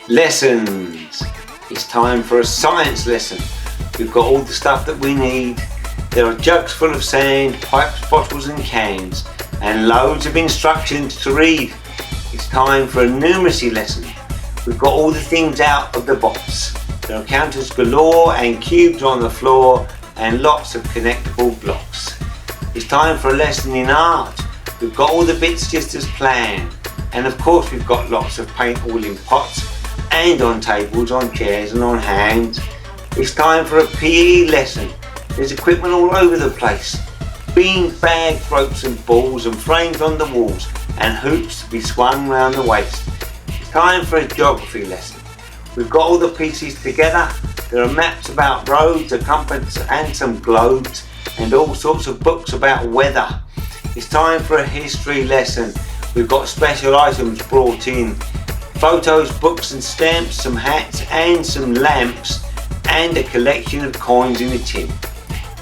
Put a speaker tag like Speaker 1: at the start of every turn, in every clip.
Speaker 1: Lessons. It's time for a science lesson. We've got all the stuff that we need. There are jugs full of sand, pipes, bottles and cans, and loads of instructions to read. It's time for a numeracy lesson. We've got all the things out of the box. There are counters galore and cubes on the floor and lots of connectable blocks. It's time for a lesson in art. We've got all the bits just as planned. And of course we've got lots of paint all in pots and on tables, on chairs and on hands. It's time for a PE lesson. There's equipment all over the place. Beans, bags, ropes and balls and frames on the walls and hoops to be swung round the waist. It's time for a geography lesson. We've got all the pieces together. There are maps about roads, a compass and some globes and all sorts of books about weather. It's time for a history lesson. We've got special items brought in. Photos, books and stamps, some hats and some lamps and a collection of coins in a tin.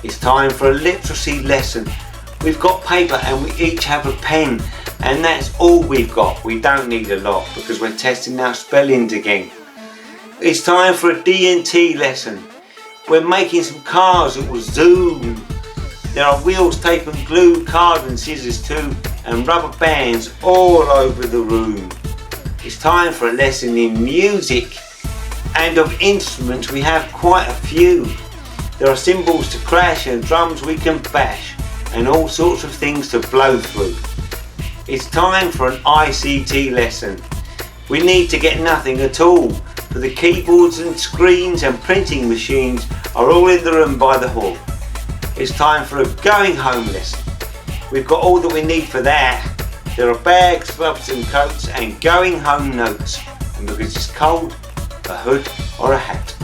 Speaker 1: It's time for a literacy lesson. We've got paper and we each have a pen and that's all we've got. We don't need a lot because we're testing our spellings again. It's time for a D&T lesson. We're making some cars that will zoom. There are wheels, tape and glue, card and scissors too, and rubber bands all over the room. It's time for a lesson in music, and of instruments we have quite a few. There are cymbals to crash and drums we can bash, and all sorts of things to blow through. It's time for an ICT lesson. We need to get nothing at all, for the keyboards and screens and printing machines are all in the room by the hall. It's time for a going home lesson. We've got all that we need for that. There are bags, gloves and coats and going home notes. And because it's cold, a hood or a hat.